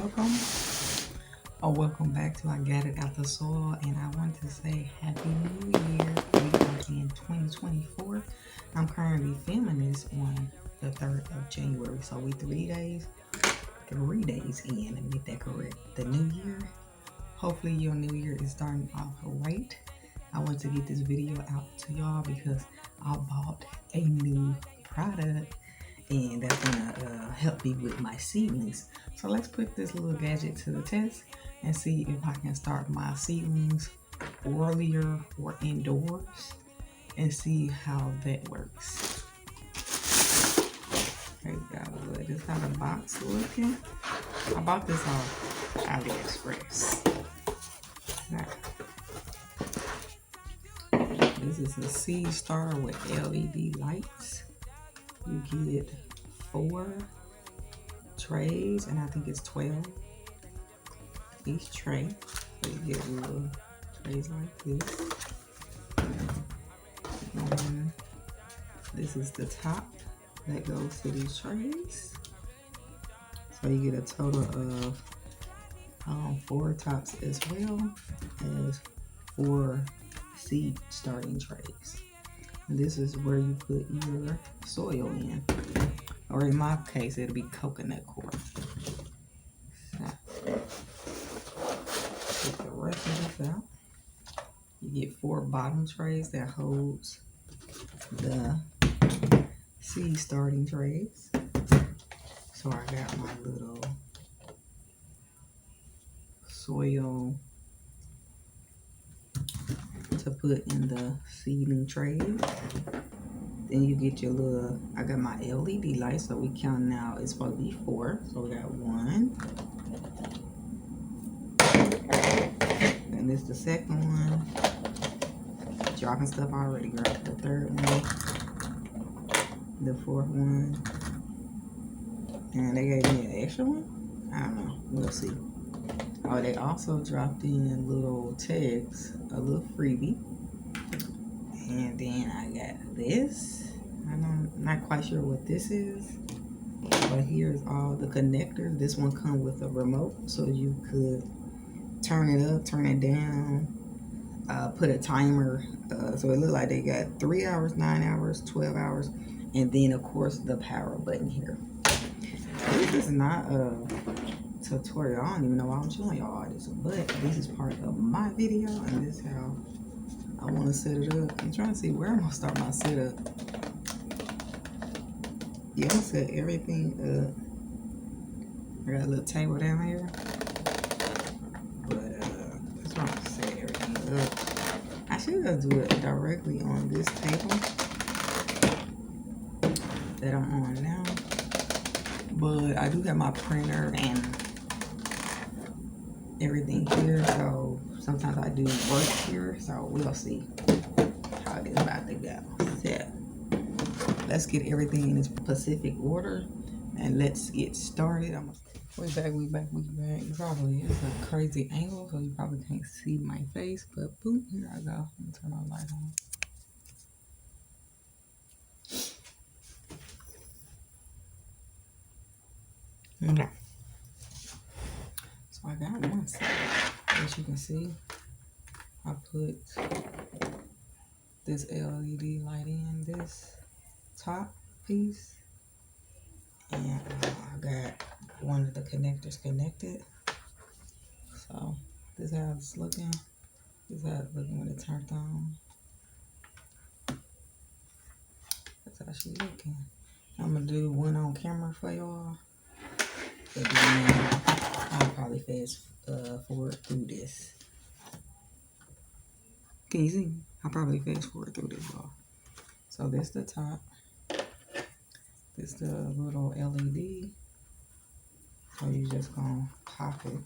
welcome. Welcome back to I Got It Out the Soil, and I want to say Happy New Year. We are in 2024. I'm currently filming this on the 3rd of January, so we 3 days in, and get that correct. The new year, hopefully your new year is starting off right. I want to get this video out to y'all because I bought a new product and that's gonna help me with my seedlings. So let's put this little gadget to the test and see if I can start my seedlings earlier or indoors and see how that works. There we go. This is how the box looking. I bought this off AliExpress. Now, this is a seed starter with LED lights. You get 4 trays, and I think it's 12 each tray. So you get little trays like this. And this is the top that goes to these trays. So you get a total of 4 tops as well as 4 seed starting trays. And this is where you put your soil in, or in my case it'll be coconut coir. So, take the rest of this out. You get 4 bottom trays that holds the seed starting trays. So I got my little soil to put in the seedling tray. Then you get your little, I got my LED light, so we count now, it's supposed to be 4. So we got 1. And this is the second one. Dropping stuff already, girl. The third one. The fourth one. And they gave me an extra one? I don't know. We'll see. Oh, they also dropped in little tags, a little freebie. And then I got this. I'm not quite sure what this is. But here's all the connectors. This one comes with a remote, so you could turn it up, turn it down, put a timer. So it looks like they got 3 hours, 9 hours, 12 hours, and then of course the power button here. This is not a tutorial. I don't even know why I'm showing y'all all this, but this is part of my video, and this is how I want to set it up. I'm trying to see where I'm gonna start my setup. Yeah, I'm gonna set everything up. I got a little table down here, but that's where I'm gonna set everything up. I should just do it directly on this table that I'm on now, but I do have my printer and everything here, so sometimes I do work here, so we'll see how it's about to go. So let's get everything in its specific order and let's get started. We back. Probably it's a crazy angle, so you probably can't see my face, but boom, here I go. Let me turn my light on. Okay. So I got one side. As you can see, I put this LED light in this top piece, and I got one of the connectors connected. So this is how it's looking. This is how it's looking when it's turned on. That's how she's looking. I'm gonna do one on camera for y'all, but then I'll probably fast forward through this. Can you see? I'll probably fast forward through this, y'all. So this the top. This the little LED. So you just gonna pop it.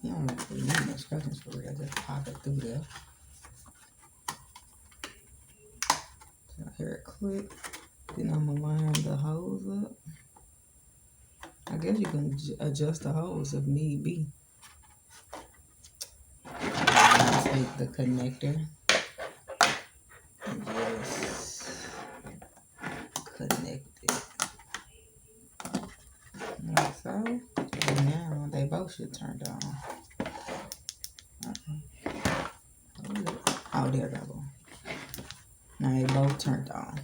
You don't really need no instructions for real. Just pop it through there. So I hear it click. Then I'm gonna line the hose up. I guess you can adjust the hose if need be. Take the connector and just connect it like so. Now they both should turn on. Oh, there they go. Now they both turned on.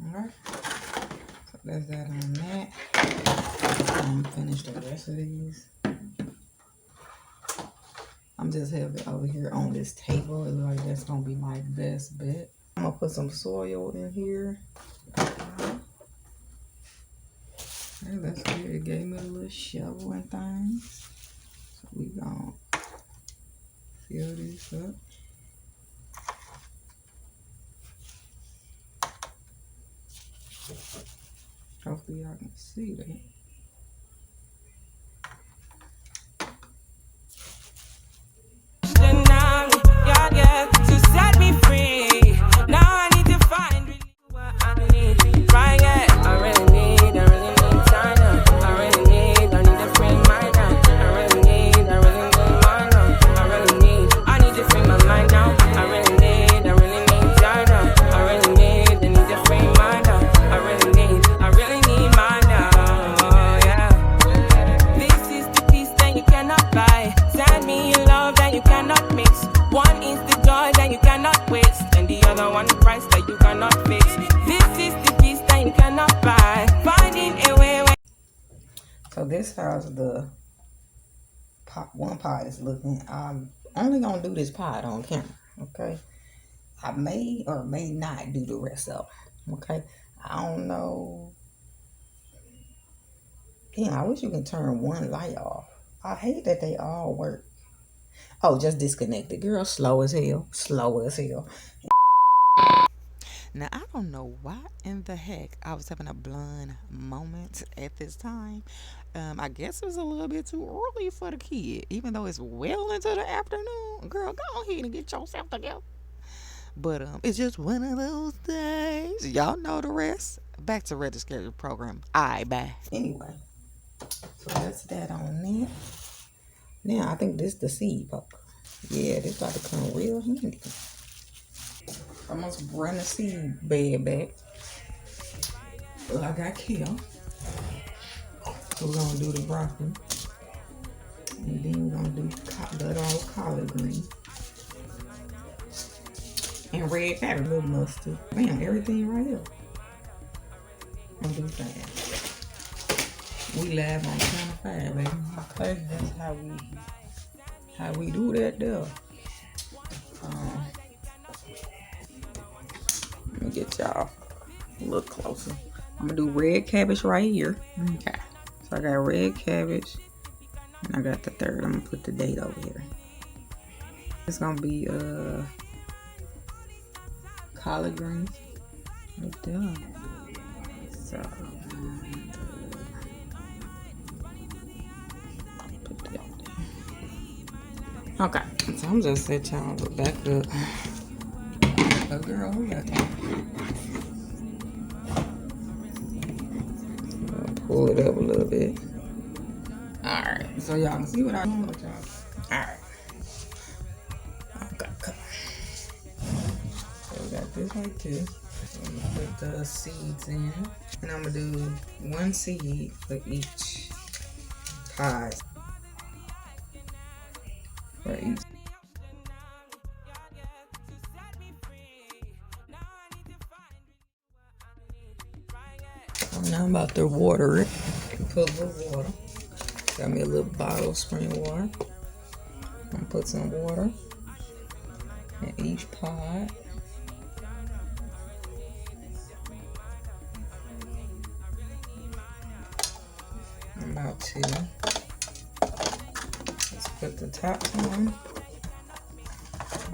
Alright. So that's that on that. I'm finish the rest of these. I'm just having it over here on this table. It looks like that's gonna be my best bet. I'm gonna put some soil in here. Okay, that's good. It gave me a little shovel and things. So we gonna fill this up. Hopefully y'all can see that. To set me free. Now I need to find what I need. Right, yeah. I really need time now. I need to free my now. I really need mine now. I need to free my mind now. I really need time now. I need to free mine now. I really need mine now, yeah. This is the peace that you cannot buy. Send me your love that you cannot mix. One is the joy that you cannot waste, and the other one price that you cannot fix. This is the peace that you cannot buy. Finding a way. So this how's the pot. One pot is looking. I'm only gonna do this pot on camera. Okay. I may or may not do the rest of them. Okay. I don't know. Damn, I wish you can turn one light off. I hate that they all work. Oh, just disconnected. Girl, slow as hell. Slow as hell. Now, I don't know why in the heck I was having a blind moment at this time. I guess it was a little bit too early for the kid, even though it's well into the afternoon. Girl, go ahead and get yourself together. But it's just one of those days. Y'all know the rest. Back to register program. Bye. Anyway, so that's that on that. Now, I think this the seed poker. Yeah, this about to come real handy. I'm gonna run the seed bed back. Well, I got kale. So we're gonna do the broccoli. And then we're gonna do good old collard green. And red pepper, little mustard. Bam, everything right here. I'm gonna do fast. We live on Channel 5, baby. Okay, that's how we do that there. Let me get y'all a little closer. I'm gonna do red cabbage right here. Okay. So I got red cabbage. And I got the third. I'm gonna put the date over here. It's gonna be collard greens. Right there. So put that there. Okay. So I'm just set y'all back up. Oh girl, who got that? Pull it up a little bit. Alright, so y'all can see what I'm doing with y'all. Alright. Okay, come on. So we got this like this. I'm gonna put the seeds in. And I'm gonna do one seed for each pie. For each. Now I'm about to water it. Put a little water. Got me a little bottle of spring water. I'm gonna put some water in each pot. I'm about to let's put the top on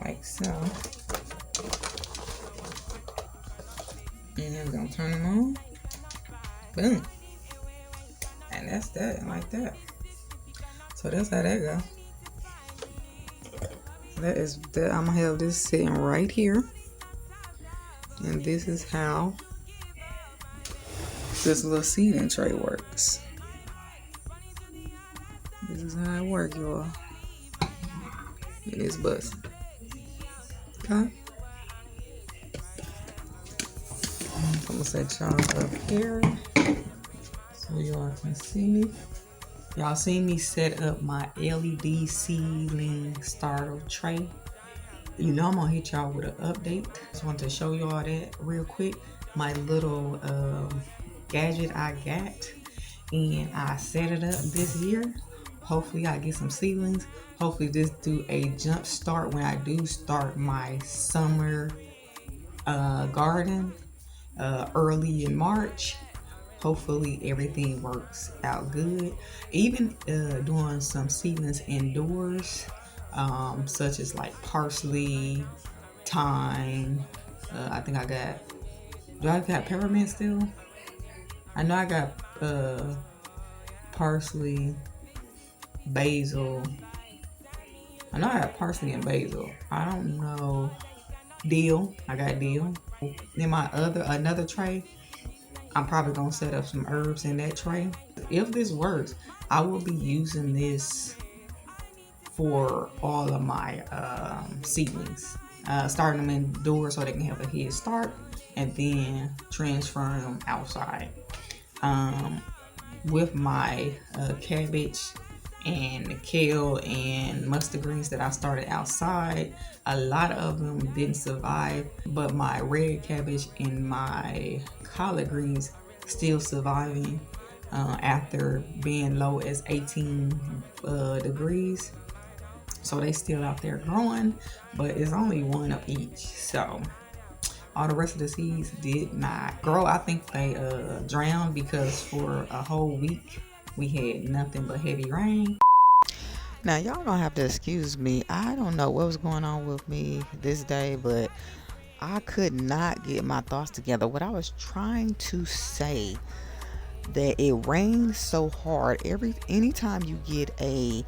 like so. And then we're gonna turn them on. Boom. And that's that, like that. So that's how that go. That is that. I'm gonna have this sitting right here. And this is how this little seeding tray works. This is how it works, y'all. It is busting. Okay. I'm gonna set y'all up here. so y'all can see. Y'all seen me set up my LED ceiling starter tray. You know I'm gonna hit y'all with an update. Just wanted to show y'all that real quick. My little gadget I got, and I set it up this year. Hopefully I get some ceilings. Hopefully this do a jump start when I do start my summer garden early in March. Hopefully everything works out good. Even doing some seedlings indoors, such as like parsley, thyme. I think I got. Do I got peppermint still? I know I got parsley, basil. I know I got parsley and basil. I don't know. Dill. I got dill. Then my another tray, I'm probably gonna set up some herbs in that tray. If this works, I will be using this for all of my seedlings. Starting them indoors so they can have a head start, and then transferring them outside. With my cabbage and kale and mustard greens that I started outside, a lot of them didn't survive, but my red cabbage and my collard greens still surviving after being low as 18 degrees. So they still out there growing, but it's only one of each. So all the rest of the seeds did not grow. I think they drowned because for a whole week we had nothing but heavy rain. Now y'all gonna have to excuse me. I don't know what was going on with me this day, but I could not get my thoughts together. What I was trying to say, that it rains so hard anytime you get a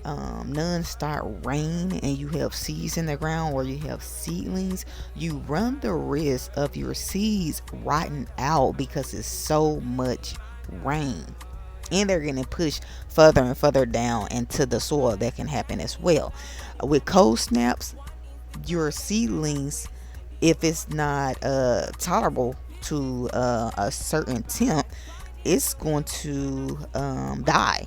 non-stop rain and you have seeds in the ground or you have seedlings, you run the risk of your seeds rotting out because it's so much rain, and they're getting pushed further and further down into the soil. That can happen as well with cold snaps. Your seedlings, if it's not tolerable to a certain temp, it's going to die.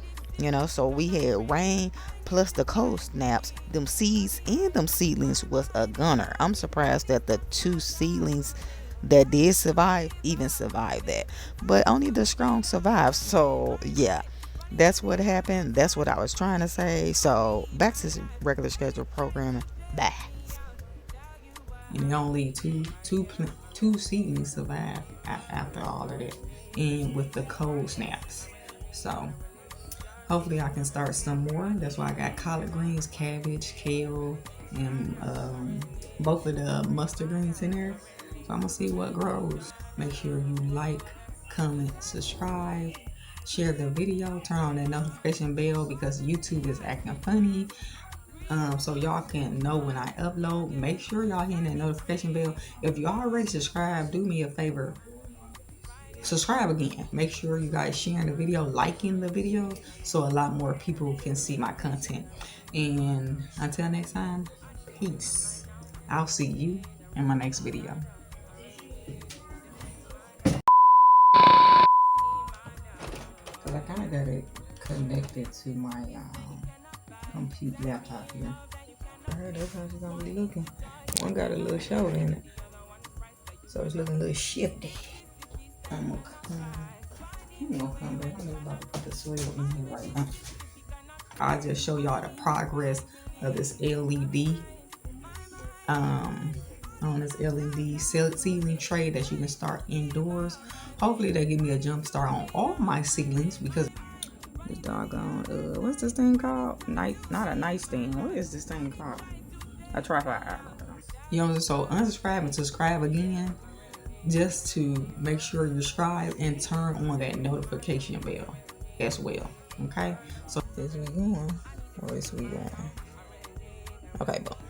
So we had rain plus the cold snaps. Them seeds and them seedlings was a gunner. I'm surprised that the 2 seedlings that did survive even survived that, but only the strong survived. So yeah, that's what happened. That's what I was trying to say. So back to regular schedule programming. Bye. And only two seedlings survived after all of that, and with the cold snaps. So hopefully I can start some more. That's why I got collard greens, cabbage, kale, and both of the mustard greens in there. So I'm gonna see what grows. Make sure you like, comment, subscribe, share the video, turn on that notification bell because YouTube is acting funny. So y'all can know when I upload. Make sure y'all hitting that notification bell. If you already subscribed, do me a favor. Subscribe again. Make sure you guys sharing the video, liking the video, so a lot more people can see my content. And until next time, peace. I'll see you in my next video. So I kind of got it connected to my computer laptop here. Alright, that's how she's gonna be looking. One got a little shoulder in it, so it's looking a little shifty. I'm gonna come back. I'm about to put the soil in here right now. I'll just show y'all the progress of this LED on this LED seedling tray that you can start indoors. Hopefully they give me a jump start on all my seedlings, because this doggone what's this thing called? Not a nightstand. What is this thing called? A tripod. So unsubscribe and subscribe again, just to make sure you subscribe and turn on that notification bell as well. Okay, so is we going or is we going? Okay, boom.